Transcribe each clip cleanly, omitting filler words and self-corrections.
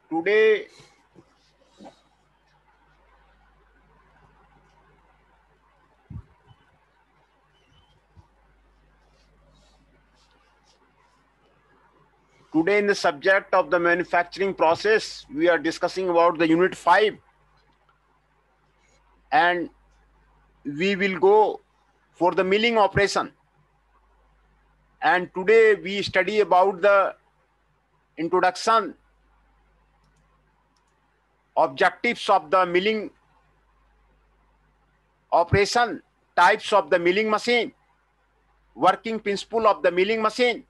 today in the subject of the manufacturing process, we are discussing about the unit 5, and we will go for the milling operation. And today we study about the introduction, objectives of the milling operation, types of the milling machine, working principle of the milling machine,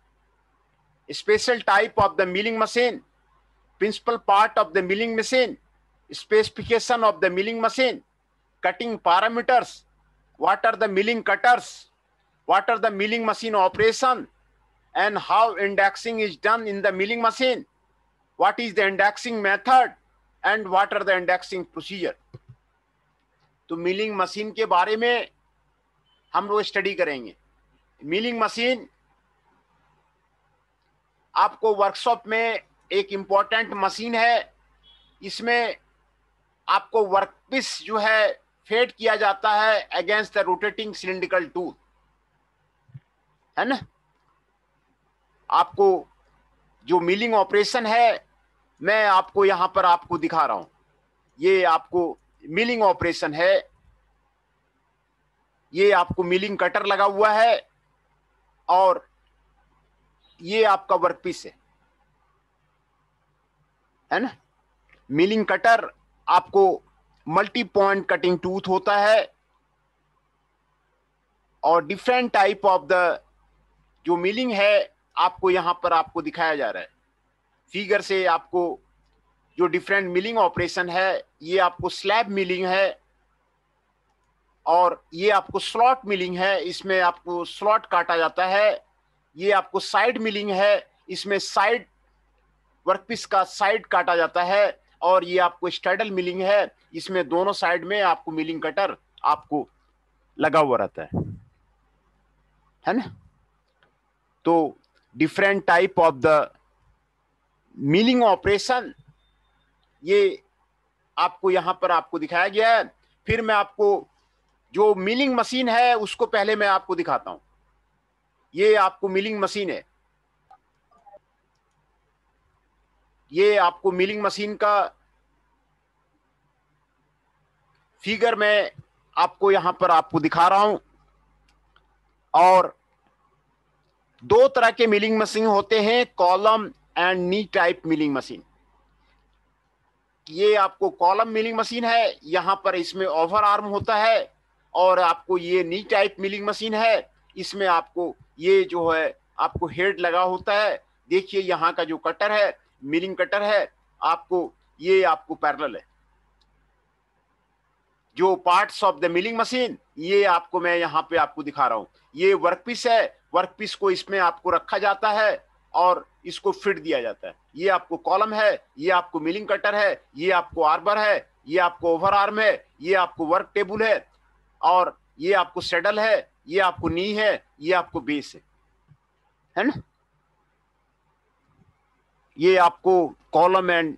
special type of the milling machine, principal part of the milling machine, specification of the milling machine, cutting parameters, what are the milling cutters, what are the milling machine operation, and how indexing is done in the milling machine, what is the indexing method, and what are the indexing procedure. तो milling machine के बारे में हम लोग study करेंगे. Milling machine आपको workshop में एक इंपॉर्टेंट मशीन है. इसमें आपको वर्कपीस जो है फेड किया जाता है against the rotating cylindrical tool, है ना. आपको जो मिलिंग ऑपरेशन है मैं आपको यहां पर आपको दिखा रहा हूं. ये आपको मिलिंग ऑपरेशन है. ये आपको मिलिंग कटर लगा हुआ है और ये आपका वर्कपीस है ना. मिलिंग कटर आपको मल्टी पॉइंट कटिंग टूथ होता है और डिफरेंट टाइप ऑफ द जो मिलिंग है आपको यहां पर आपको दिखाया जा रहा है. फिगर से आपको जो डिफरेंट मिलिंग ऑपरेशन है, ये आपको स्लैब मिलिंग है और ये आपको स्लॉट मिलिंग है, इसमें आपको स्लॉट काटा जाता है. ये आपको साइड मिलिंग है, इसमें साइड वर्कपीस का साइड काटा जाता है. और ये आपको स्ट्रेडल मिलिंग है, इसमें दोनों साइड में आपको मिलिंग कटर आपको लगा हुआ रहता है ना. तो different type of the milling operation ये आपको यहां पर आपको दिखाया गया है. फिर मैं आपको जो मिलिंग मशीन है उसको पहले मैं आपको दिखाता हूं. ये आपको मिलिंग मशीन है. ये आपको मिलिंग मशीन का फिगर मैं आपको यहां पर आपको दिखा रहा हूं. और दो तरह के मिलिंग मशीन होते हैं, column and knee type milling machine. ये आपको कॉलम मिलिंग मशीन है, यहां पर इसमें ओवर आर्म होता है. और आपको ये नी टाइप मिलिंग मशीन है, इसमें आपको ये जो है आपको हेड लगा होता है. देखिए यहाँ का जो कटर है, मिलिंग कटर है, आपको ये आपको पैरेलल है. जो parts of the milling machine ये आपको मैं यहाँ पे आपको दिखा रहा हूं. ये वर्कपीस है, वर्कपीस को इसमें आपको रखा जाता है और इसको फिट दिया जाता है. ये आपको कॉलम है, ये आपको मिलिंग कटर है, ये आपको आर्बर है, ये आपको ओवर आर्म है, ये आपको वर्क टेबल है, और ये आपको सैडल है, ये आपको नी है, ये आपको बेस है ना. ये आपको column and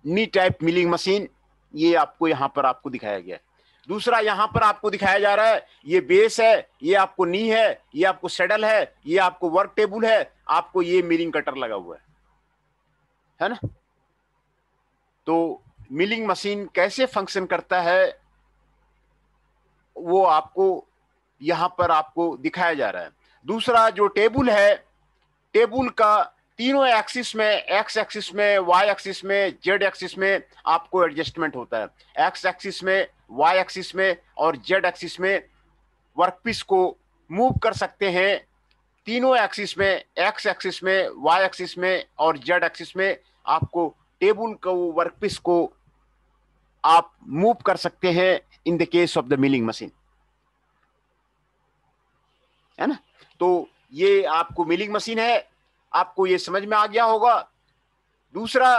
knee type milling machine ये आपको यहां पर आपको दिखाया गया है. दूसरा यहां पर आपको दिखाया जा रहा है, ये बेस है, ये आपको नी है, ये आपको सैडल है, ये आपको वर्क टेबल है, आपको ये मिलिंग कटर लगा हुआ है ना. तो मिलिंग मशीन कैसे फंक्शन करता है वो आपको यहां पर आपको दिखाया जा रहा है. दूसरा जो टेबल है, टेबल का तीनों एक्सिस में, एक्स एक्सिस में, वाई एक्सिस में, जेड एक्सिस में आपको एडजस्टमेंट होता है. एक्स एक्सिस में, वाई एक्सिस में और जेड एक्सिस में वर्कपीस को मूव कर सकते हैं. तीनों एक्सिस में, एक्स एक्सिस में, वाई एक्सिस में और जेड एक्सिस में आपको टेबल को, वर्कपीस को आप मूव कर सकते हैं in the case of the milling machine, है ना. तो ये आपको मिलिंग मशीन है, आपको ये समझ में आ गया होगा. दूसरा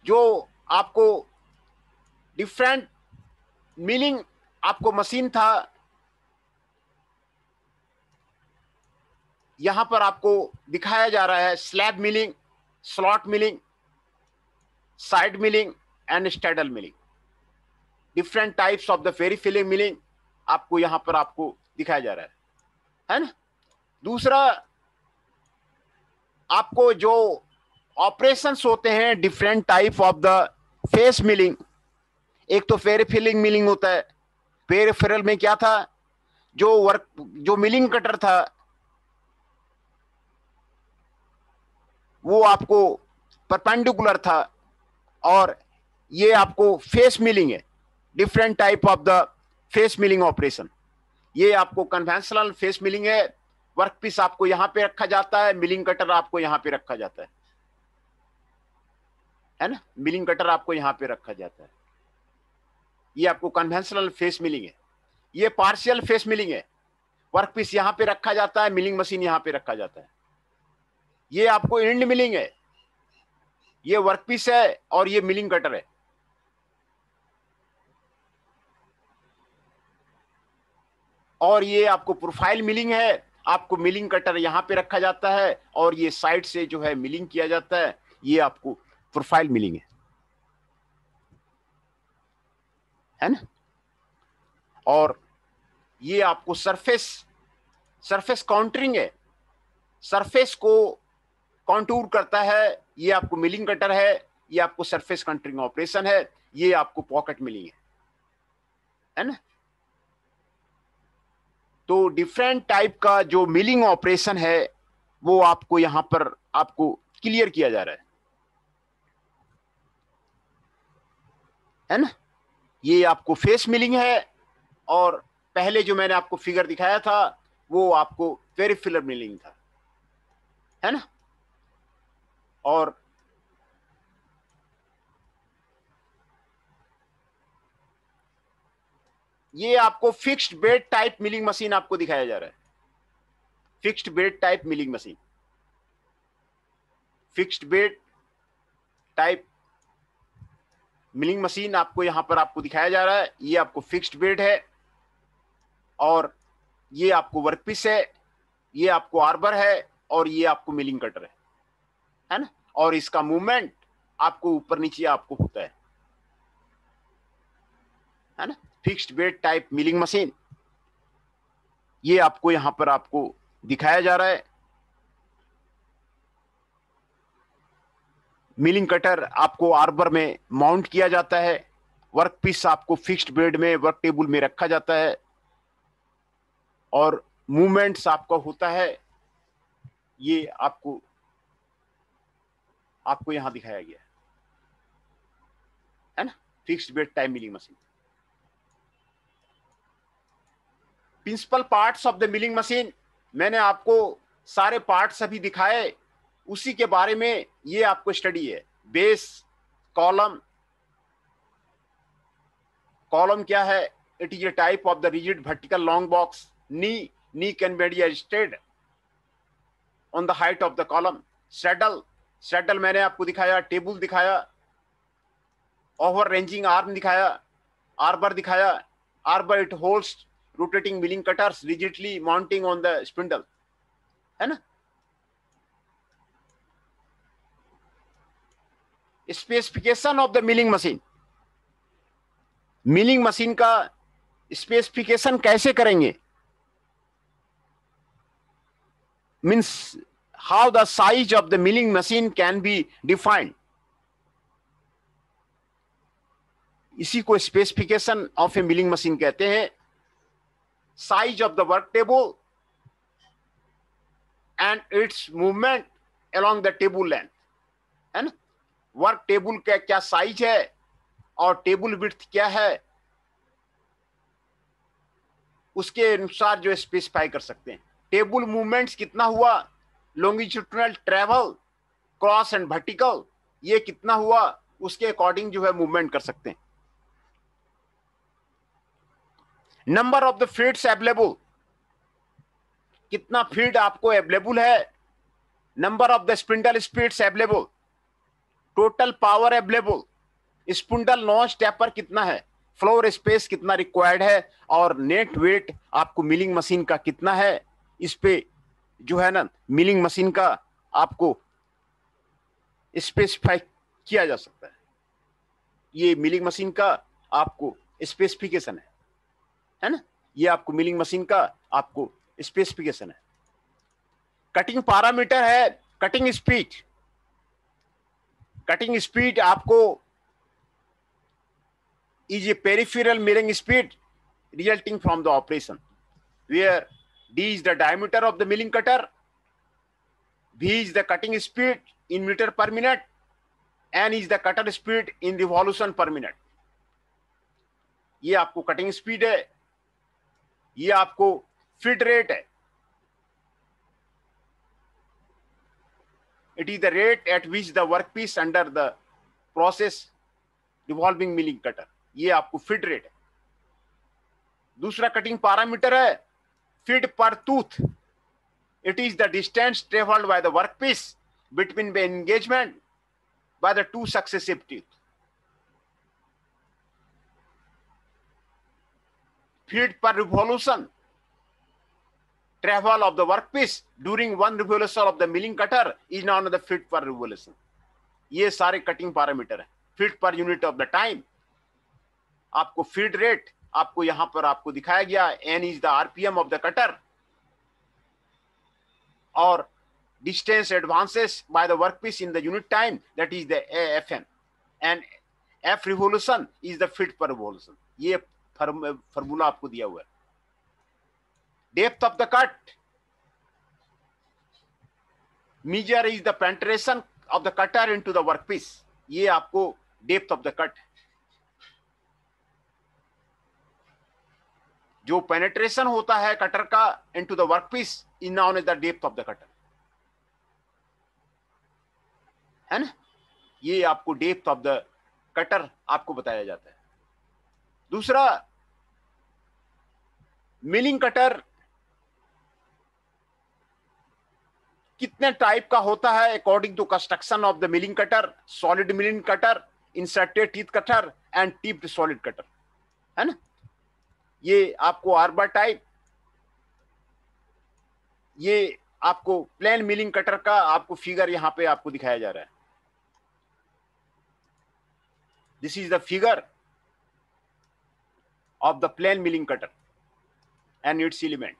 जो आपको डिफरेंट मिलिंग आपको मशीन था, यहां पर आपको दिखाया जा रहा है slab milling. Slot milling, side milling and straddle milling. Different types of the ferry filling milling आपको यहां पर आपको दिखाया जा रहा है ना। दूसरा, आपको जो ऑपरेशंस होते हैं different type of the face milling. एक तो पेरिफेरल मिलिंग होता है। पेरिफेरल में क्या था, जो मिलिंग कटर था वो आपको परपेंडिकुलर था, और ये आपको फेस मिलिंग है। Different type of the face milling operation. ये आपको कन्वेंशनल फेस मिलिंग है। वर्कपीस आपको यहां पे रखा जाता है, मिलिंग कटर आपको यहां पे रखा जाता है ना। मिलिंग कटर आपको यहां पे रखा जाता है। ये आपको कन्वेंशनल फेस मिलिंग है। ये पार्शियल फेस मिलिंग है। वर्कपीस यहां पे रखा जाता है, मिलिंग मशीन यहां पे रखा जाता है। ये आपको एंड मिलिंग है। ये वर्कपीस है और ये मिलिंग कटर है। और ये आपको प्रोफाइल मिलिंग है। आपको मिलिंग कटर यहां पे रखा जाता है और ये साइड से जो है मिलिंग किया जाता है। ये आपको प्रोफाइल मिलिंग है ना। और ये आपको सरफेस काउंटरिंग है। सरफेस को कॉन्टूर करता है। ये आपको मिलिंग कटर है। ये आपको सरफेस काउंटरिंग ऑपरेशन है। ये आपको पॉकेट मिलिंग है ना। तो डिफरेंट टाइप का जो मिलिंग ऑपरेशन है वो आपको यहां पर आपको क्लियर किया जा रहा है ना। ये आपको फेस मिलिंग है, और पहले जो मैंने आपको फिगर दिखाया था वो आपको पेरिफेरल मिलिंग था, है ना। और ये आपको fixed bed type milling machine आपको दिखाया जा रहा है। Fixed bed type milling machine, fixed bed type milling machine आपको यहां पर आपको दिखाया जा रहा है। ये आपको फिक्स्ड बेड है, और ये आपको वर्कपीस है, ये आपको आर्बर है, और ये आपको मिलिंग कटर है ना। और इसका मूवमेंट आपको ऊपर नीचे आपको होता है ना। Fixed bed type milling machine ये आपको यहां पर आपको दिखाया जा रहा है। मिलिंग कटर आपको आर्बर में माउंट किया जाता है। वर्कपीस आपको फिक्स्ड बेड में वर्क टेबल में रखा जाता है, और मूवमेंट्स आपका होता है। ये आपको यहां दिखाया गया है ना। Fixed bed type milling machine. Principal parts of the milling machine, मैंने आपको सारे पार्ट्स अभी दिखाए, उसी के बारे में ये आपको स्टडी है। Base, column. कॉलम क्या है? It is a type of the rigid vertical long box. Knee can be adjusted on the height of the column. Saddle मैंने आपको दिखाया, टेबल दिखाया, ओवर रेंजिंग आर्म दिखाया, आर्बर दिखाया। Arbor it holds rotating milling cutters rigidly mounting on the spindle, है ना। Specification of the milling machine. Milling machine का specification कैसे करेंगे? Means how the size of the milling machine can be defined. इसी को specification of A milling machine कहते हैं। Size of the work table and it's movement along the table length, है ना। Work table का क्या साइज है और टेबल विड्थ क्या है, उसके अनुसार जो स्पेसिफाई कर सकते हैं। टेबल मूवमेंट्स कितना हुआ, longitudinal travel, cross and vertical, ये कितना हुआ, उसके अकॉर्डिंग जो है मूवमेंट कर सकते हैं। Number of the feeds available, कितना फीड आपको अवेलेबल है। Number of the spindle speeds available, total power available, spindle notch taper कितना है, फ्लोर स्पेस कितना रिक्वायर्ड है, और नेट वेट आपको मिलिंग मशीन का कितना है। इस पे जो है ना मिलिंग मशीन का आपको स्पेसिफाई किया जा सकता है। ये मिलिंग मशीन का आपको स्पेसिफिकेशन है ना, ये आपको मिलिंग मशीन का आपको स्पेसिफिकेशन है। कटिंग पैरामीटर है कटिंग स्पीड। कटिंग स्पीड आपको is a peripheral milling speed resulting from the operation, where d is the diameter of the milling cutter, v is the cutting speed in meter per minute, n is the cutter speed in revolution per minute. ये आपको cutting speed है, ये आपको feed rate है। It is the rate at which the workpiece under the process revolving milling cutter, ये आपको feed rate है। दूसरा कटिंग पैरामीटर है फीड पर tooth. It is the distance traveled by the workpiece between the engagement by the two successive teeth. Feed per revolution, travel of the workpiece during one revolution of the milling cutter is known as the feet per revolution. ये सारे cutting parameter है। Feet per unit of the time, आपको feed rate आपको यहां पर आपको दिखाया गया, n is the RPM of the cutter, और distance advances by the workpiece in the unit time, that is the AFM, and F revolution is the feet per revolution. ये formula आपको दिया हुआ है। Depth of the cut measure is the penetration of the cutter into the workpiece. ये आपको depth of the cut, जो penetration होता है कटर का into the workpiece is known as the depth of the cutter, है ना। ये आपको डेप्थ ऑफ द कटर आपको बताया जाता है। दूसरा, मिलिंग कटर कितने टाइप का होता है according to construction of the milling cutter, solid milling cutter, inserted teeth cutter and tipped solid cutter, है ना। ये आपको आर्बर टाइप, ये आपको प्लेन मिलिंग कटर का आपको फिगर यहां पे आपको दिखाया जा रहा है। This is the figure of the plain milling cutter and its element.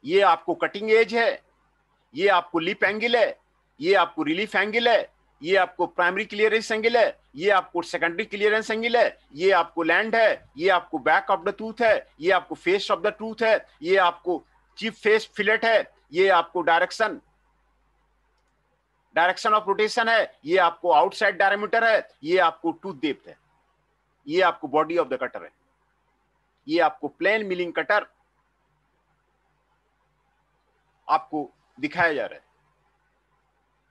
ये आपको कटिंग एज है, ये आपको लिप एंगल है, ये आपको रिलीफ एंगल है, ये आपको प्राइमरी क्लियरेंस एंगल है, ये आपको सेकेंडरी क्लियरेंस एंगल है, ये आपको लैंड है, ये आपको बैक ऑफ द टूथ है, ये आपको फेस ऑफ द टूथ है, ये आपको चीप फेस फिलेट है, ये आपको डायरेक्शन ऑफ रोटेशन है, ये आपको आउटसाइड डायमीटर है, ये आपको टूथ डेप्थ है, ये आपको बॉडी ऑफ द कटर है। ये आपको प्लेन मिलिंग कटर आपको दिखाया जा रहा है।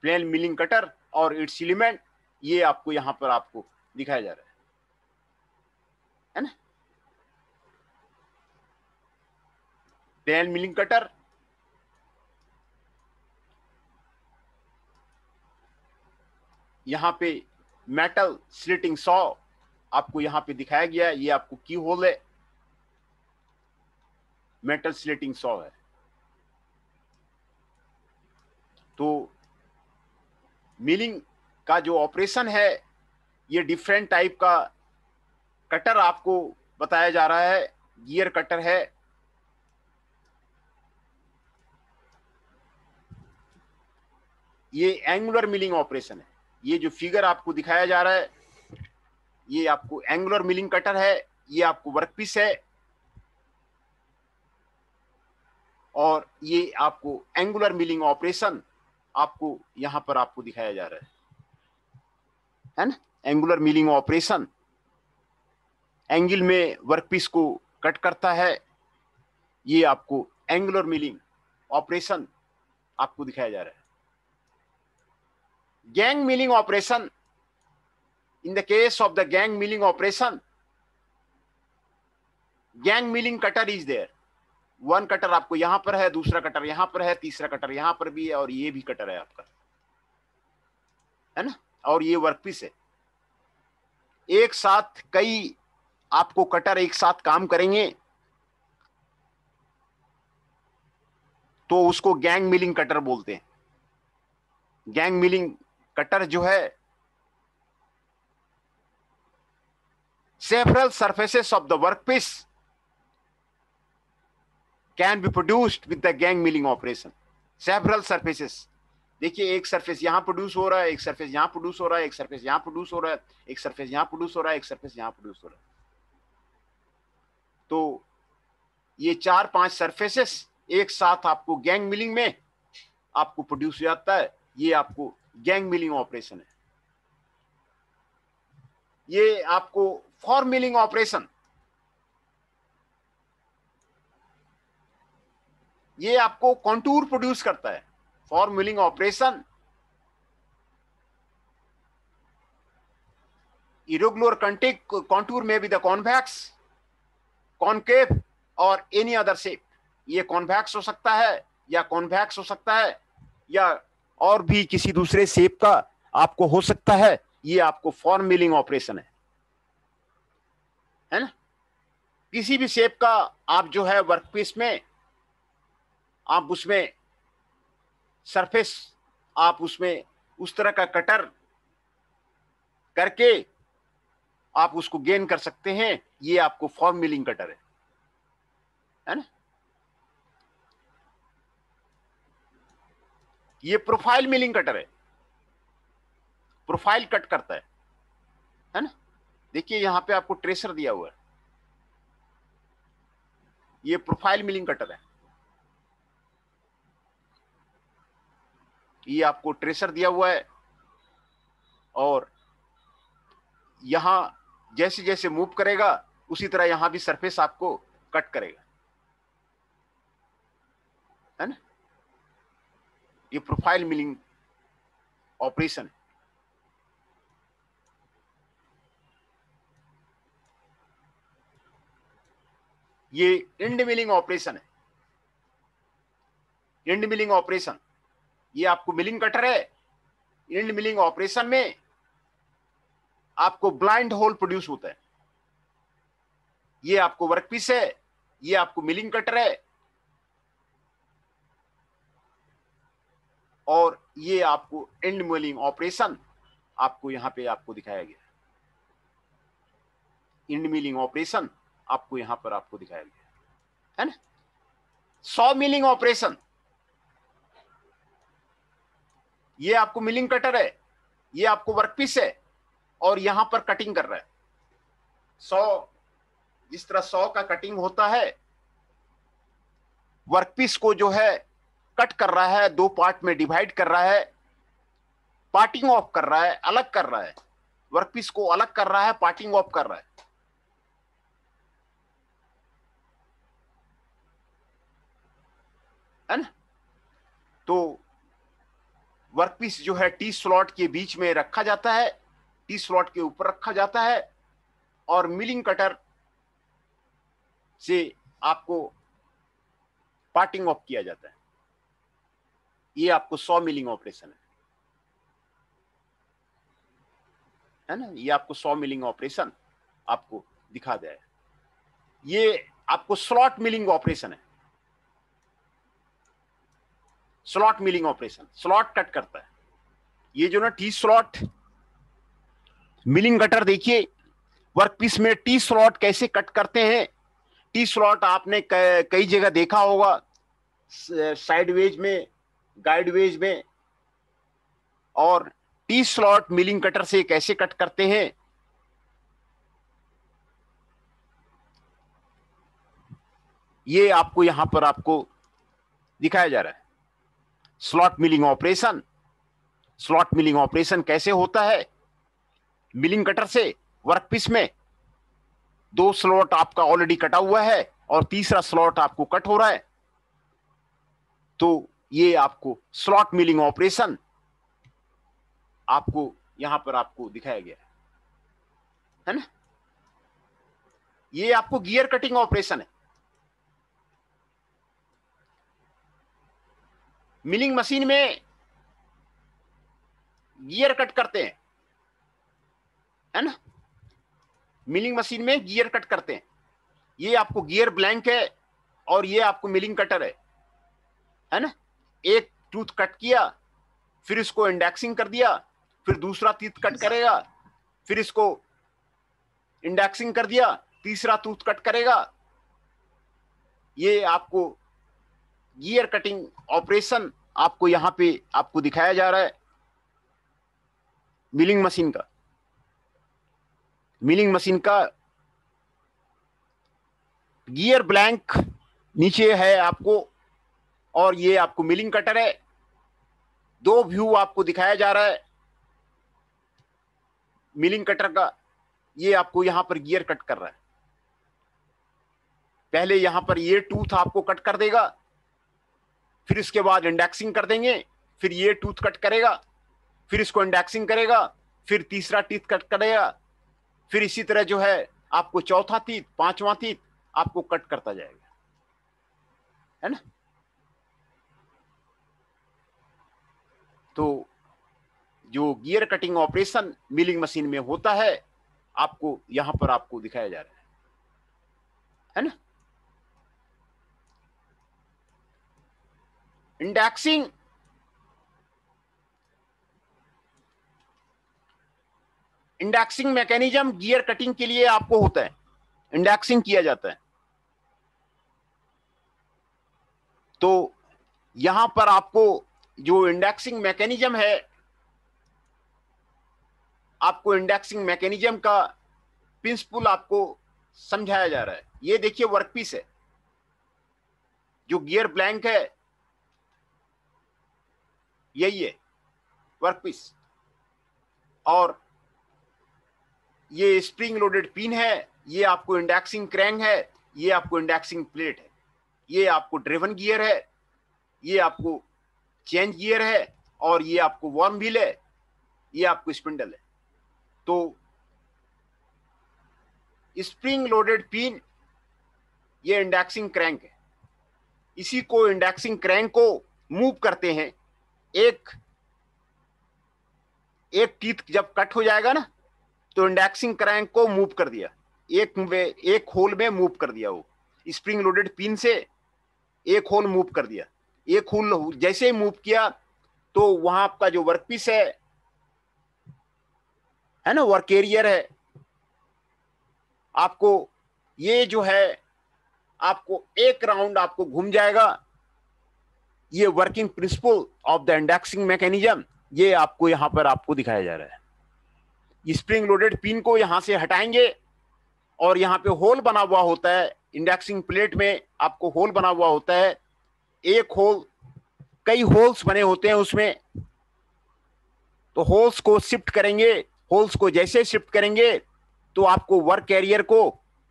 प्लेन मिलिंग कटर और इट्स एलिमेंट ये आपको यहां पर आपको दिखाया जा रहा है ना। प्लेन मिलिंग कटर, यहां पे मेटल स्लिटिंग सॉ आपको यहां पे दिखाया गया है। ये आपको की होल है, मेटल स्लिटिंग सॉ है। तो मिलिंग का जो ऑपरेशन है, ये डिफरेंट टाइप का कटर आपको बताया जा रहा है। गियर कटर है, ये एंगुलर मिलिंग ऑपरेशन है। ये जो फिगर आपको दिखाया जा रहा है, ये आपको एंगुलर मिलिंग कटर है, ये आपको वर्कपीस है, और ये आपको एंगुलर मिलिंग ऑपरेशन आपको यहां पर आपको दिखाया जा रहा है ना। एंगुलर मिलिंग ऑपरेशन एंगल में वर्कपीस को कट करता है। ये आपको एंगुलर मिलिंग ऑपरेशन आपको दिखाया जा रहा है। gang milling operation, in the case of the gang milling operation, gang milling cutter is there. One cutter आपको यहां पर है, दूसरा कटर यहां पर है, तीसरा कटर यहां पर भी है, और ये भी कटर है आपका, है ना। और ये वर्कपीस है। एक साथ कई आपको कटर एक साथ काम करेंगे तो उसको गैंग मिलिंग कटर बोलते हैं। गैंग मिलिंग कटर जो है several surfaces of the workpiece can be produced with the gang milling operation. several surfaces, देखिए एक सरफेस यहां प्रोड्यूस हो रहा है, एक सरफेस यहां प्रोड्यूस हो रहा है, एक सरफेस यहां प्रोड्यूस हो रहा है, एक सरफेस यहां प्रोड्यूस हो रहा है, एक सरफेस यहां प्रोड्यूस हो रहा है। तो ये 4-5 सरफेसेस एक साथ आपको गैंग मिलिंग में आपको प्रोड्यूस हो जाता है। ये आपको गैंग मिलिंग ऑपरेशन है। ये आपको फॉर्म मिलिंग ऑपरेशन, ये आपको कॉन्टूर प्रोड्यूस करता है। Form milling operation irregular contour may be the convex, concave और एनी अदर शेप। ये कॉन्वेक्स हो सकता है या कॉन्वेक्स हो सकता है या और भी किसी दूसरे शेप का आपको हो सकता है। ये आपको फॉर्म मिलिंग ऑपरेशन है ना। किसी भी शेप का आप जो है वर्कपीस में आप उसमें सरफेस आप उसमें उस तरह का कटर करके आप उसको गेन कर सकते हैं। ये आपको फॉर्म मिलिंग कटर है ना। ये प्रोफाइल मिलिंग कटर है, प्रोफाइल कट करता है ना। देखिए यहां पे आपको ट्रेसर दिया हुआ है, ये प्रोफाइल मिलिंग कटर है। ये आपको ट्रेसर दिया हुआ है और यहां जैसे जैसे मूव करेगा उसी तरह यहां भी सरफेस आपको कट करेगा, है ना। ये प्रोफाइल मिलिंग ऑपरेशन। ये एंड मिलिंग ऑपरेशन है। एंड मिलिंग ऑपरेशन, ये आपको मिलिंग कटर है। एंड मिलिंग ऑपरेशन में आपको ब्लाइंड होल प्रोड्यूस होता है। ये आपको वर्कपीस है, ये आपको मिलिंग कटर है और ये आपको एंड मिलिंग ऑपरेशन आपको यहां पे आपको दिखाया गया। एंड मिलिंग ऑपरेशन आपको यहां पर आपको दिखाया गया है ना। सॉ मिलिंग ऑपरेशन, ये आपको मिलिंग कटर है, ये आपको वर्कपीस है और यहां पर कटिंग कर रहा है। सॉ, जिस तरह सॉ का कटिंग होता है, वर्कपीस को जो है कट कर रहा है, दो पार्ट में डिवाइड कर रहा है, पार्टिंग ऑफ कर रहा है, अलग कर रहा है, वर्कपीस को अलग कर रहा है, पार्टिंग ऑफ कर रहा है ना। तो वर्कपीस जो है टी स्लॉट के बीच में रखा जाता है, टी स्लॉट के ऊपर रखा जाता है और मिलिंग कटर से आपको पार्टिंग ऑफ किया जाता है। ये आपको सॉ मिलिंग ऑपरेशन है ना। ये आपको सॉ मिलिंग ऑपरेशन आपको दिखा दिया है। ये आपको स्लॉट मिलिंग ऑपरेशन है। Slot milling operation, slot cut करता है। ये जो ना टी स्लॉट मिलिंग कटर, देखिए वर्कपीस में टी स्लॉट कैसे कट करते हैं। टी स्लॉट आपने कई जगह देखा होगा, साइड वेज में, गाइड वेज में। और टी स्लॉट मिलिंग कटर से कैसे कट करते हैं, ये आपको यहां पर आपको दिखाया जा रहा है। Slot milling operation, slot milling operation कैसे होता है। मिलिंग कटर से वर्कपीस में दो स्लॉट आपका ऑलरेडी कटा हुआ है और तीसरा स्लॉट आपको कट हो रहा है। तो ये आपको स्लॉट मिलिंग ऑपरेशन आपको यहां पर आपको दिखाया गया है ना। ये आपको गियर कटिंग ऑपरेशन है। मिलिंग मशीन में गियर कट करते हैं, है ना। मिलिंग मशीन में गियर कट करते हैं। ये आपको गियर ब्लैंक है और ये आपको मिलिंग कटर है ना। एक टूथ कट किया, फिर इसको इंडेक्सिंग कर दिया, फिर दूसरा तीत कट करेगा, फिर इसको इंडेक्सिंग कर दिया, तीसरा टूथ कट करेगा। ये आपको गियर कटिंग ऑपरेशन आपको यहां पे आपको दिखाया जा रहा है मिलिंग मशीन का। मिलिंग मशीन का गियर ब्लैंक नीचे है आपको, और ये आपको मिलिंग कटर है। दो व्यू आपको दिखाया जा रहा है मिलिंग कटर का। ये आपको यहां पर गियर कट कर रहा है। पहले यहां पर ये टूथ आपको कट कर देगा, फिर इसके बाद इंडेक्सिंग कर देंगे, फिर ये टूथ कट करेगा, फिर इसको इंडेक्सिंग करेगा, फिर तीसरा टीथ कट करेगा, फिर इसी तरह जो है आपको चौथा तीत, पांचवा तीत आपको कट करता जाएगा, है ना। तो जो gear cutting operation milling machine में होता है आपको यहां पर आपको दिखाया जा रहा है ना। Indexing indexing mechanism gear cutting के लिए आपको होता है, इंडेक्सिंग किया जाता है। तो यहां पर आपको जो इंडेक्सिंग मैकेनिज्म है, आपको इंडेक्सिंग मैकेनिज्म का प्रिंसिपल आपको समझाया जा रहा है। ये देखिए वर्कपीस है, जो गियर ब्लैंक है यही है वर्कपीस, और ये स्प्रिंग लोडेड पिन है, ये आपको इंडेक्सिंग क्रैंक है, ये आपको इंडेक्सिंग प्लेट है, ये आपको ड्रिवन गियर है, ये आपको चेंज गियर है, और ये आपको वर्म व्हील है, ये आपको स्पिंडल है। तो स्प्रिंग लोडेड पिन ये इंडेक्सिंग क्रैंक है। इसी को इंडेक्सिंग क्रैंक को मूव करते हैं। एक टीथ जब कट हो जाएगा ना, तो इंडेक्सिंग क्रैंक को मूव कर दिया, एक होल में मूव कर दिया। वो स्प्रिंग लोडेड पिन से एक होल मूव कर दिया। एक होल जैसे ही मूव किया तो वहां आपका जो वर्कपीस है ना, वर्क एरियर है, आपको ये जो है आपको एक राउंड आपको घूम जाएगा। ये working principle of the indexing mechanism ये आपको यहां पर आपको दिखाया जा रहा है। स्प्रिंग लोडेड पिन को यहां से हटाएंगे, और यहां पे होल बना हुआ होता है इंडेक्सिंग प्लेट में, आपको होल बना हुआ होता है। एक होल, कई होल्स बने होते हैं उसमें, तो होल्स को शिफ्ट करेंगे। होल्स को जैसे शिफ्ट करेंगे तो आपको वर्क कैरियर को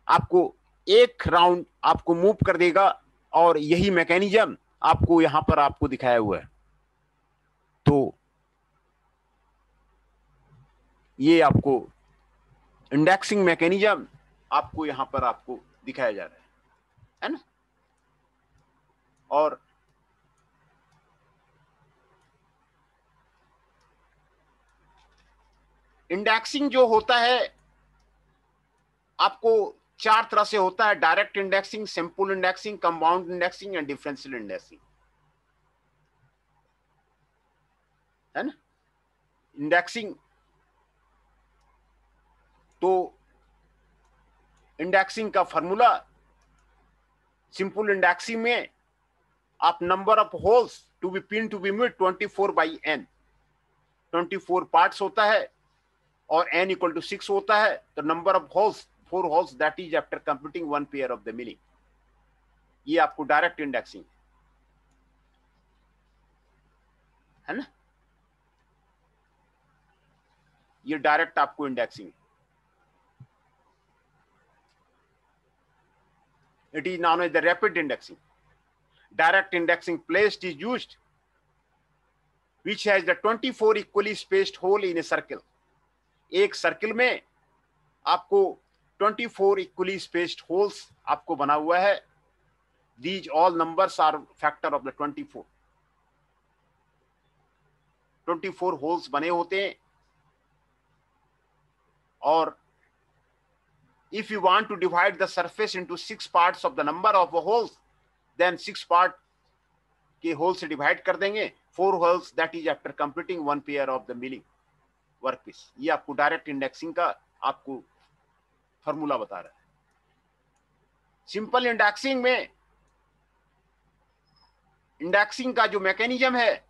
आपको एक राउंड आपको मूव कर देगा, और यही मैकेनिज्म आपको यहां पर आपको दिखाया हुआ है। तो ये आपको इंडेक्सिंग मैकेनिज्म आपको यहां पर आपको दिखाया जा रहा है ना। और इंडेक्सिंग जो होता है आपको चार तरह से होता है: direct indexing, simple indexing, compound indexing and differential indexing, है ना। इंडेक्सिंग तो इंडेक्सिंग का फॉर्मूला, सिंपल इंडेक्सिंग में आप number of holes to be pin to be made 24/n, 24 parts होता है, और n इक्वल टू 6 होता है। तो number of holes 4 holes that is after completing one pair of the milling. ये आपको डायरेक्ट इंडेक्सिंग है ना, ये डायरेक्ट आपको indexing. It is known as the rapid indexing. Direct indexing placed is used which has the 24 equally spaced hole in a circle। एक circle में आपको 24 equally spaced holes आपको बना हुआ है। These all numbers are factor of the 24। 24 holes बने होते हैं, और if you want to divide the surface into 6 parts of the number of holes, then 6 part के होल से डिवाइड कर देंगे, 4 holes that is after completing 1 pair of the milling workpiece. ये आपको डायरेक्ट इंडेक्सिंग का आपको फॉर्मूला बता रहा है। सिंपल इंडेक्सिंग में इंडेक्सिंग का जो मैकेनिज्म है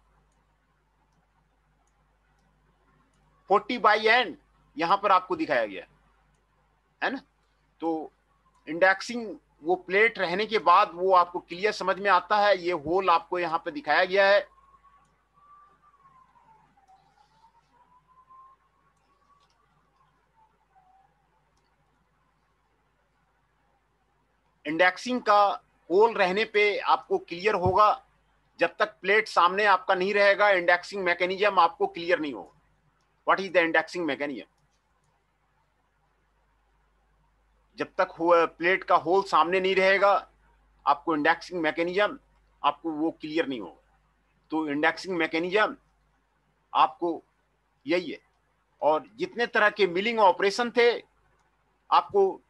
40/n यहां पर आपको दिखाया गया है ना। तो इंडेक्सिंग वो प्लेट रहने के बाद वो आपको क्लियर समझ में आता है। ये होल आपको यहां पे दिखाया गया है। इंडेक्सिंग का होल रहने पे आपको क्लियर होगा। जब तक प्लेट सामने आपका नहीं रहेगा इंडेक्सिंग मैकेनिज्म आपको क्लियर नहीं होगा। What is the indexing mechanism? जब तक प्लेट का होल सामने नहीं रहेगा आपको इंडेक्सिंग मैकेनिज्म आपको वो क्लियर नहीं होगा। तो इंडेक्सिंग मैकेनिज्म आपको यही है। और जितने तरह के मिलिंग ऑपरेशन थे आपको,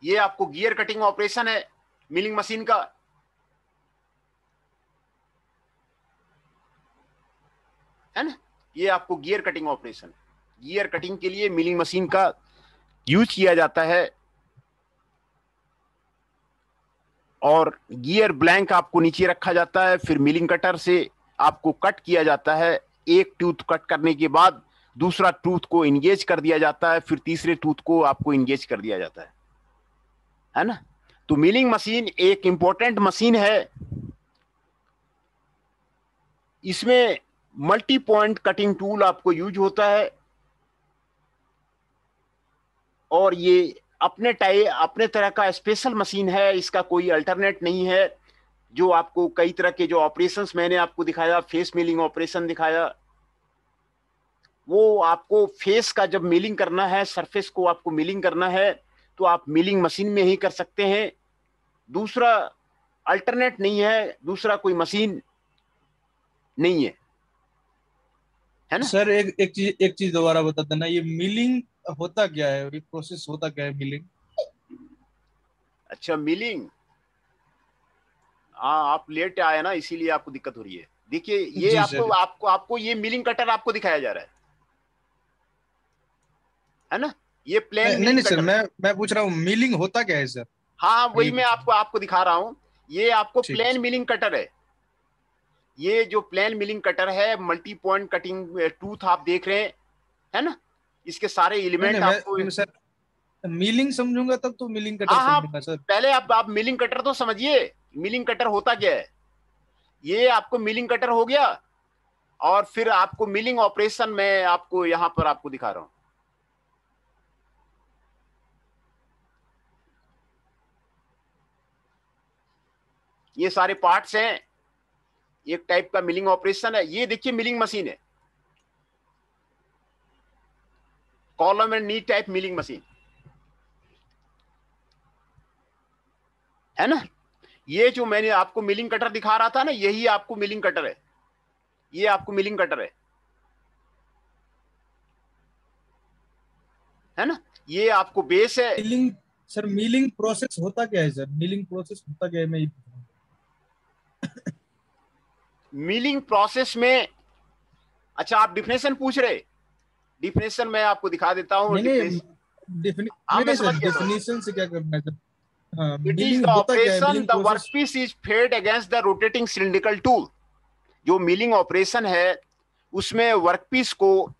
ये आपको गियर कटिंग ऑपरेशन है मिलिंग मशीन का, है ना। ये आपको gear cutting operation, gear cutting के लिए मिलिंग मशीन का यूज किया जाता है। और गियर ब्लैंक आपको नीचे रखा जाता है, फिर मिलिंग कटर से आपको कट किया जाता है। एक टूथ कट करने के बाद दूसरा टूथ को इंगेज कर दिया जाता है, फिर तीसरे टूथ को आपको इंगेज कर दिया जाता है ना। तो मिलिंग मशीन एक इंपॉर्टेंट मशीन है। इसमें मल्टी पॉइंट कटिंग टूल आपको यूज होता है और ये अपने तरह का स्पेशल मशीन है। इसका कोई अल्टरनेट नहीं है। जो आपको कई तरह के जो ऑपरेशंस मैंने आपको दिखाया, फेस मिलिंग ऑपरेशन दिखाया, वो आपको फेस का जब मिलिंग करना है, सरफेस को आपको मिलिंग करना है तो आप मिलिंग मशीन में ही कर सकते हैं। दूसरा अल्टरनेट नहीं है, दूसरा कोई मशीन नहीं है ना। सर एक चीज दोबारा बता देना, ये मिलिंग होता क्या है और ये प्रोसेस होता क्या है मिलिंग? अच्छा, मिलिंग, हाँ आप लेट आए ना इसीलिए आपको दिक्कत हो रही है। देखिए ये जी आपको सर। आपको आपको ये मिलिंग कटर आपको दिखाया जा रहा है ना। ये प्लेन नहीं नहीं मिलिंग सर, कटर है। मैं पूछ रहा हूँ मिलिंग होता क्या है सर? हाँ हाँ, वही ये मैं पूछ रहा आपको हूँ। आपको दिखा रहा हूँ। ये आपको ठीक है प्लेन सर। मिलिंग कटर है। ये जो प्लेन मिलिंग कटर है, मल्टी पॉइंट कटिंग टूथ आप देख रहे हैं, है ना। इसके सारे नहीं एलिमेंट नहीं, आपको, मैं सर मिलिंग समझूंगा तब तो मिलिंग कटर हाँ हाँ, समझूंगा सर। पहले आप मिलिंग कटर तो समझिए। मिलिंग कटर होता क्या है। ये आपको मिलिंग कटर हो गया और फिर आपको मिलिंग ऑपरेशन में आपको यहां पर आपको दिखा रहा हूं। ये सारे पार्ट्स हैं, एक टाइप का मिलिंग ऑपरेशन है। ये देखिए मिलिंग मशीन है, column and knee type milling machine, है ना। ये जो मैंने आपको मिलिंग कटर दिखा रहा था ना, यही आपको मिलिंग कटर है। ये आपको मिलिंग कटर है ना। ये आपको बेस है। मिलिंग, सर मिलिंग प्रोसेस होता क्या है सर? मिलिंग प्रोसेस होता क्या है, मैं ये पूछ रहा हूँ। मिलिंग प्रोसेस में, अच्छा आप डिफिनेशन पूछ रहे, डिफिनेशन मैं आपको दिखा देता हूं। नहीं नहीं, हाँ नहीं मैं नहीं समझ सर, गया समझ डेफिनेशन से क्या करना है सर? हाँ, गया। इट इज द मिलिंग होता क्या है, operation milling the process? Workpiece is fed against the rotating cylindrical tool. जो मिलिंग ऑपरेशन है उसमें वर्कपीस को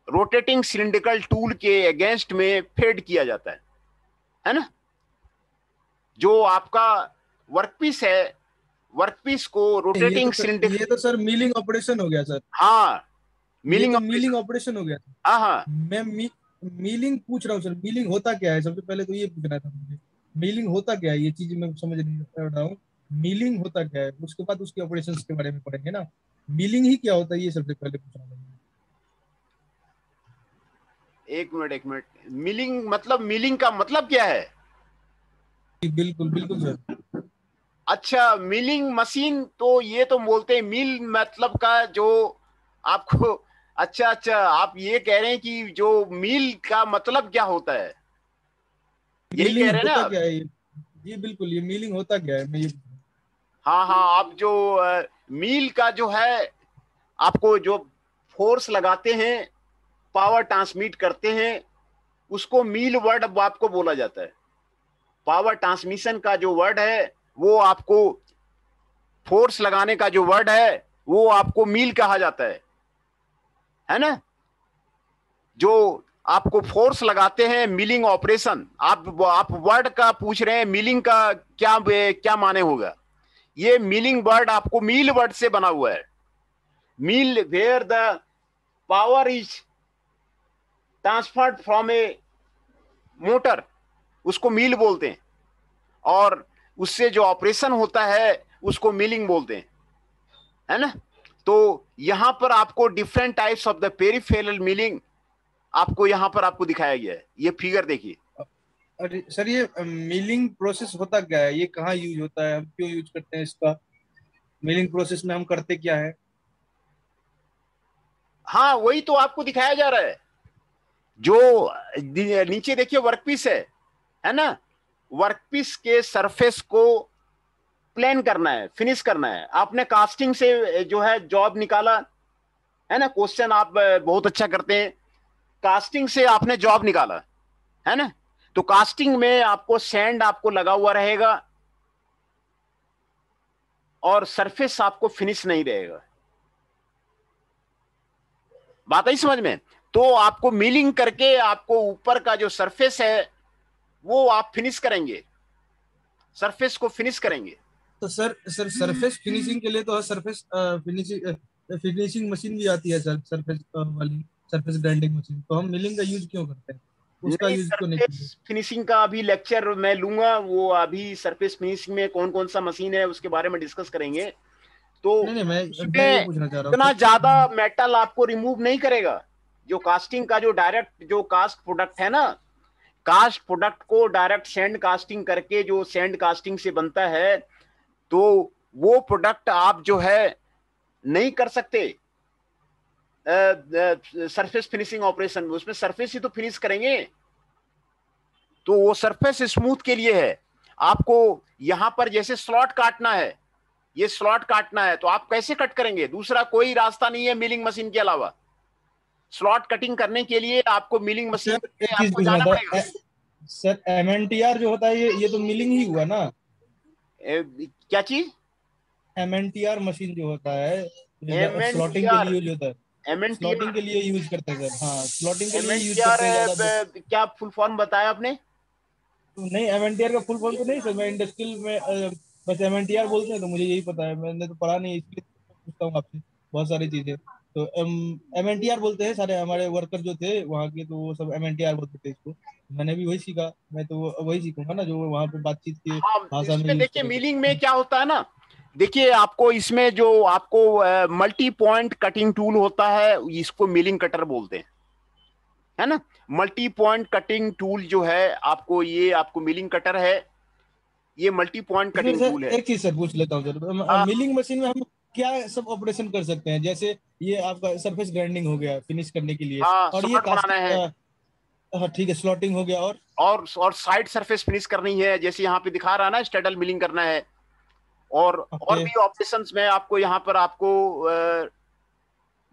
रोटेटिंग सिलिंड्रिकल टूल के अगेंस्ट में फेड किया जाता है ना। जो आपका वर्कपीस है, वर्कपीस को रोटेटिंग सिलिंड्रिकल, ये तो सर मिलिंग ऑपरेशन हो गया सर। हाँ ये मिलिंग तो ऑपरेशन, मिलिंग ऑपरेशन हो गया। हाँ हाँ। मैं मीलिंग पूछ रहा हूँ सर, मीलिंग होता क्या है? सबसे पहले तो ये पूछना था मुझे, मीलिंग होता क्या है? ये चीज मैं समझ नहीं पा रहा हूँ। मीलिंग होता क्या है, उसके बाद उसके ऑपरेशंस के बारे में पढ़ेंगे ना। मीलिंग ही क्या होता है ये सबसे पहले पूछना था मुझे। एक मिनट, मिलिंग मतलब, मिलिंग का मतलब क्या है। जी, बिल्कुल बिल्कुल सर। अच्छा, मिलिंग मशीन तो ये तो बोलते हैं मिल मतलब का जो आपको, अच्छा अच्छा, आप ये कह रहे हैं कि जो मिल का मतलब क्या होता है, यही कह मीलिंग रहे हैं ना होता आप। क्या है ये? जी बिल्कुल, ये मीलिंग होता क्या है, मैं ये हाँ हाँ, आप जो मील का जो है, आपको जो फोर्स लगाते हैं, पावर ट्रांसमिट करते हैं, उसको मील वर्ड आपको बोला जाता है। पावर ट्रांसमिशन का जो वर्ड है, वो आपको फोर्स लगाने का जो वर्ड है, वो आपको मील कहा जाता है ना। जो आपको फोर्स लगाते हैं, मिलिंग ऑपरेशन, आप वर्ड का पूछ रहे हैं, मिलिंग का क्या क्या माने होगा। ये मिलिंग वर्ड आपको मील वर्ड से बना हुआ है। Mill where the power is transferred from a motor, उसको मील बोलते हैं। और उससे जो ऑपरेशन होता है उसको मिलिंग बोलते हैं, है ना। तो यहां पर आपको different types of the peripheral milling आपको यहां पर आपको दिखाया गया है। ये फिगर देखिए। अरे सर, ये मिलिंग प्रोसेस होता क्या है, ये कहाँ यूज होता है, हम क्यों यूज करते हैं इसका, मिलिंग प्रोसेस में हम करते क्या है? हाँ, वही तो आपको दिखाया जा रहा है। जो नीचे देखिए वर्कपीस है ना। वर्कपीस के सरफेस को प्लेन करना है, फिनिश करना है। आपने कास्टिंग से जो है जॉब निकाला, है ना। क्वेश्चन आप बहुत अच्छा करते हैं। कास्टिंग से आपने जॉब निकाला, है ना। तो कास्टिंग में आपको सैंड आपको लगा हुआ रहेगा और सरफेस आपको फिनिश नहीं रहेगा। बात आई समझ में। तो आपको मिलिंग करके आपको ऊपर का जो सरफेस है वो आप फिनिश करेंगे, सरफेस को फिनिश करेंगे। तो सर सरफेस फिनिशिंग के लिए तो सरफेस फिनिशिंग फिनिशिंग मशीन भी आती है सर, सरफेस वाली सरफेस ग्राइंडिंग मशीन, तो हम मिलिंग का यूज क्यों करते हैं, उसका नहीं, यूज क्यों नहीं करते? सरफेस फिनिशिंग का अभी लेक्चर मैं लूंगा। वो अभी सरफेस फिनिशिंग में कौन कौन सा मशीन है उसके बारे में डिस्कस करेंगे। तो नहीं नहीं, मैं ये उसमें पूछना चाह रहा हूँ इतना सर। ज्यादा मेटल आपको रिमूव नहीं करेगा। जो कास्टिंग का जो डायरेक्ट जो कास्ट प्रोडक्ट है ना, कास्ट प्रोडक्ट को डायरेक्ट सैंड कास्टिंग करके जो सैंड कास्टिंग से बनता है, तो वो प्रोडक्ट आप जो है नहीं कर सकते सरफेस फिनिशिंग ऑपरेशन में। उसमें सरफेस ही तो फिनिश करेंगे। तो वो सरफेस स्मूथ के लिए है। आपको यहां पर जैसे स्लॉट काटना है, ये स्लॉट काटना है, तो आप कैसे कट करेंगे? दूसरा कोई रास्ता नहीं है मिलिंग मशीन के अलावा। स्लॉट कटिंग करने के लिए आपको मिलिंग मशीन सर में एक चीज आपको पूछना जाना था, पड़ेगा। सर एमएनटीआर जो होता है ये तो मिलिंग ही हुआ ना? क्या चीज? एमएनटीआर मशीन जो होता है, एम एन टी स्लॉटिंग के आर लिए यूज होता है, एम एन टी स्लॉटिंग आर के लिए यूज करते हैं सर, हाँ स्लॉटिंग के एम लिए एन यूज टी आर करते हैं ज्यादा। क्या फुल फॉर्म बताया आपने? नहीं, एमएनटीआर का फुल फॉर्म तो नहीं सर, मैं इंडस्ट्रियल में बस एमएनटीआर बोलते हैं तो मुझे यही पता है, मैंने तो पढ़ा नहीं इसलिए तो पूछता हूँ आपसे बहुत सारी चीजें। तो एमएनटीआर बोलते हैं सारे हमारे वर्कर जो थे वहाँ के, तो वो सब एमएनटीआर बोलते थे इसको। मैंने भी वही सीखा, मैं तो वही सीखूंगा ना जो वहाँ पे बातचीत की हाँ, भाषा में इसमें यूज देखिए करेंगे। मिलिंग में क्या होता है ना। देखिए आपको इसमें जो आपको मल्टी पॉइंट कटिंग टूल होता है, इसको मिलिंग कटर बोलते हैं, है ना। मल्टी पॉइंट कटिंग टूल जो है आपको, ये आपको मिलिंग कटर है, ये मल्टी पॉइंट इसमें कटिंग टूल सर है। एक चीज सर पूछ लेता हूँ सर, हाँ मिलिंग मशीन में हम क्या सब ऑपरेशन कर सकते हैं, जैसे ये आपका सरफेस ग्राइंडिंग हो गया फिनिश करने के लिए, हाँ, और ये स्लॉट बनाना है कास्टिंग, हाँ ठीक है, स्लॉटिंग हो गया, और साइड सरफेस फिनिश करनी है, जैसे यहाँ पे दिखा रहा है ना, स्टेडल मिलिंग करना है। और ओके। भी ऑपरेशंस में आपको यहाँ पर आपको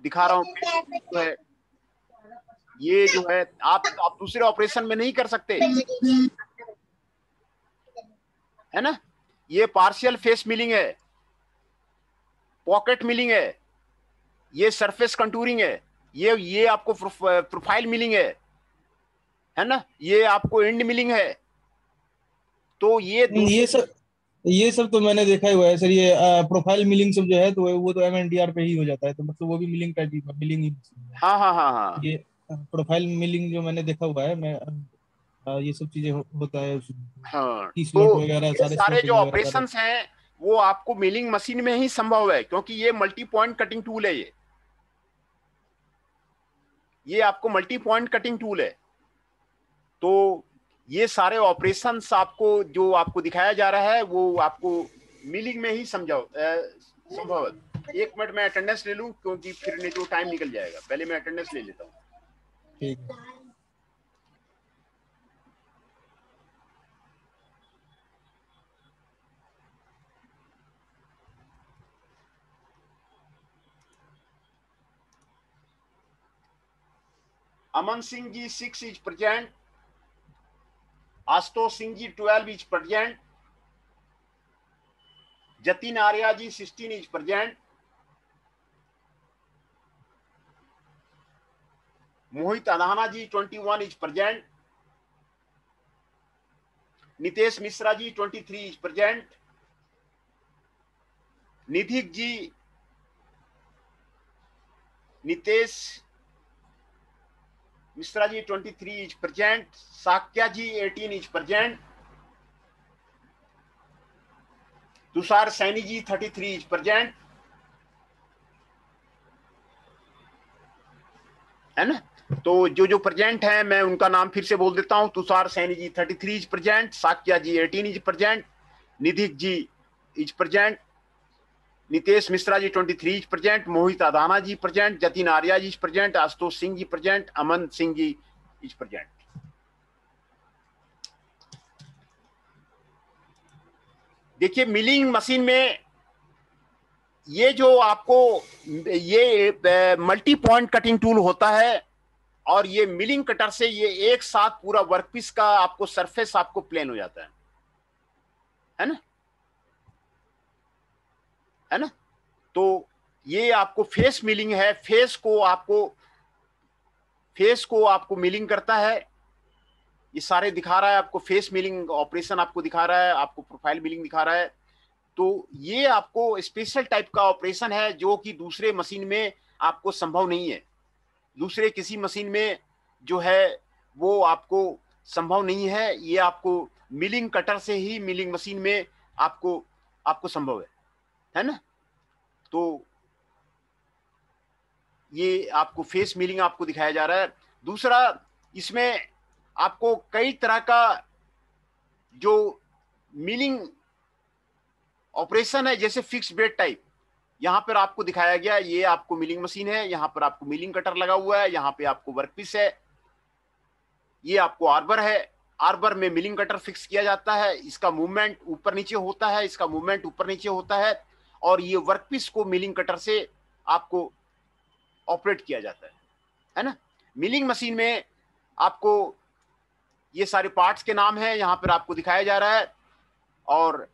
दिखा रहा हूँ। जो है ये जो है आप दूसरे ऑपरेशन में नहीं कर सकते, है ना। ये पार्शियल फेस मिलिंग है, पॉकेट मिलिंग है, ये सरफेस कंटूरिंग है, ये आपको प्रोफाइल मिलिंग है ना। ये आपको एंड मिलिंग है। तो ये ये दूसरे। सब ये सब तो मैंने देखा ही हुआ है सर, ये प्रोफाइल मिलिंग सब जो है तो वो तो एमएनटीआर पे ही हो जाता है, तो मतलब वो भी मिलिंग टाइप ही मिलिंग ही machine है। हाँ हाँ हाँ हाँ ये प्रोफाइल मिलिंग जो मैंने देखा हुआ है, मैं ये सब चीजें होता है उसमें, हाँ। की तो स्लॉट वगैरह ये सारे सारे जो स्लॉटिंग वगैरह सारे। ऑपरेशंस हैं वो आपको मिलिंग मशीन में ही संभव है, क्योंकि ये मल्टी पॉइंट कटिंग टूल है। ये आपको मल्टी पॉइंट कटिंग टूल है। तो ये सारे ऑपरेशंस आपको जो आपको दिखाया जा रहा है वो आपको मिलिंग में ही संभव है। एक मिनट मैं अटेंडेंस ले लूं, क्योंकि फिर नहीं तो टाइम निकल जाएगा। पहले मैं अटेंडेंस ले लेता हूँ। ठीक है। अमन सिंह जी 6 is present, Ashutosh Singh ji 12 is present, Jatin Arya ji 16 is present, Mohit Adhana ji 21 is present, Nitesh Mishra ji 23 is present, निधिक ji Nitesh Mishra ji 23 is present, Sakya ji 18 is present, Tushar Saini ji 33 is present, है ना। तो जो प्रेजेंट है मैं उनका नाम फिर से बोल देता हूं। Tushar Saini ji 33 is present, Sakya ji 18 is present, Nidhik ji is present, Nitesh Mishra ji 23 is present, Mohit Adana ji present, Jatin Arya ji is present, Ashutosh Singh ji present, Aman Singh ji is present. देखिए मिलिंग मशीन में ये जो आपको ये मल्टी पॉइंट कटिंग टूल होता है और ये मिलिंग कटर से ये एक साथ पूरा वर्कपीस का आपको सरफेस आपको प्लेन हो जाता है ना, है ना। तो ये आपको फेस मिलिंग है, फेस को आपको मिलिंग करता है। ये सारे दिखा रहा है आपको, फेस मिलिंग ऑपरेशन आपको दिखा रहा है, आपको प्रोफाइल मिलिंग दिखा रहा है। तो ये आपको स्पेशल टाइप का ऑपरेशन है जो कि दूसरे मशीन में आपको संभव नहीं है। दूसरे किसी मशीन में जो है वो आपको संभव नहीं है, ये आपको मिलिंग कटर से ही मिलिंग मशीन में आपको संभव है ना। तो ये आपको फेस मिलिंग आपको दिखाया जा रहा है। दूसरा, इसमें आपको कई तरह का जो मिलिंग ऑपरेशन है, जैसे फिक्स बेड टाइप, यहां पर आपको दिखाया गया। ये आपको मिलिंग मशीन है, यहां पर आपको मिलिंग कटर लगा हुआ है, यहां पे आपको वर्कपीस है, ये आपको आर्बर है। आर्बर में मिलिंग कटर फिक्स किया जाता है, इसका मूवमेंट ऊपर नीचे होता है, इसका मूवमेंट ऊपर नीचे होता है, और ये वर्कपीस को मिलिंग कटर से आपको ऑपरेट किया जाता है ना। मिलिंग मशीन में आपको ये सारे पार्ट्स के नाम है यहां पर आपको दिखाया जा रहा है। और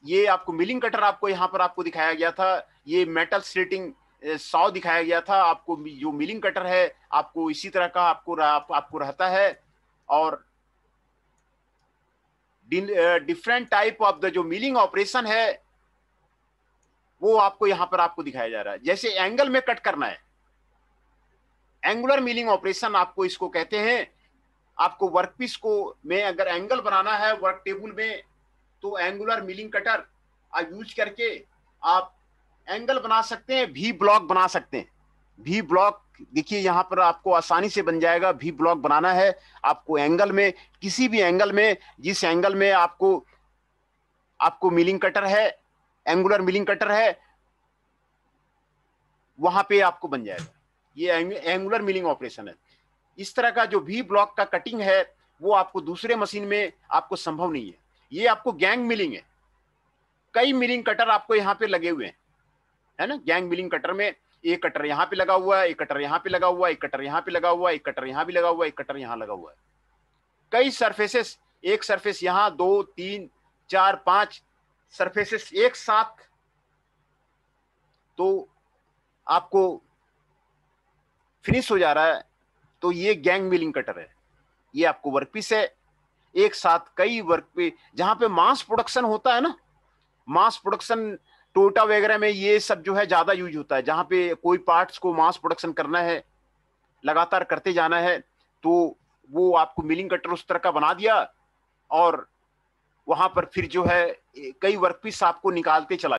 ये आपको मिलिंग कटर आपको यहां पर आपको दिखाया गया था। ये मेटल स्लीटिंग 100 दिखाया गया था आपको। जो मिलिंग कटर है आपको इसी तरह का आपको रहता है। और डिफरेंट टाइप ऑफ द जो मिलिंग ऑपरेशन है वो आपको यहां पर आपको दिखाया जा रहा है। जैसे एंगल में कट करना है, एंगुलर मिलिंग ऑपरेशन आपको इसको कहते हैं। आपको वर्कपीस को में अगर एंगल बनाना है वर्क टेबल में, तो एंगुलर मिलिंग कटर यूज करके आप एंगल बना सकते हैं, भी ब्लॉक बना सकते हैं। भी ब्लॉक देखिए यहां पर आपको आसानी से बन जाएगा। भी ब्लॉक बनाना है आपको एंगल में, किसी भी एंगल में, जिस एंगल में आपको मिलिंग कटर है, एंगुलर मिलिंग कटर है, वहां पे आपको बन जाएगा। ये एंगुलर मिलिंग ऑपरेशन है। इस तरह का जो भी ब्लॉक का कटिंग है वो आपको दूसरे मशीन में आपको संभव नहीं है। ये आपको गैंग मिलिंग है। कई मिलिंग कटर आपको यहाँ पे लगे हुए हैं, है ना। गैंग मिलिंग कटर में एक कटर यहाँ पे लगा हुआ है, एक कटर यहाँ पे लगा हुआ है, एक कटर यहाँ पे लगा हुआ है, एक कटर यहाँ भी लगा हुआ है, एक कटर यहाँ लगा हुआ है। कई सरफेसेस, एक सरफेस यहाँ, 2 3 4 5 सरफेसेस एक साथ, तो आपको फिनिश हो जा रहा है। तो ये गैंग मिलिंग कटर है। ये आपको वर्कपीस है, एक साथ कई वर्क पे, जहां पे मास प्रोडक्शन होता है ना, मास प्रोडक्शन टोयोटा वगैरह में ये सब जो है ज्यादा यूज होता है। जहां पे कोई पार्ट्स को मास प्रोडक्शन करना है, लगातार करते जाना है, तो वो आपको मिलिंग कटर उस तरह का बना दिया और वहां पर फिर जो है कई वर्कपीस आपको निकालते चला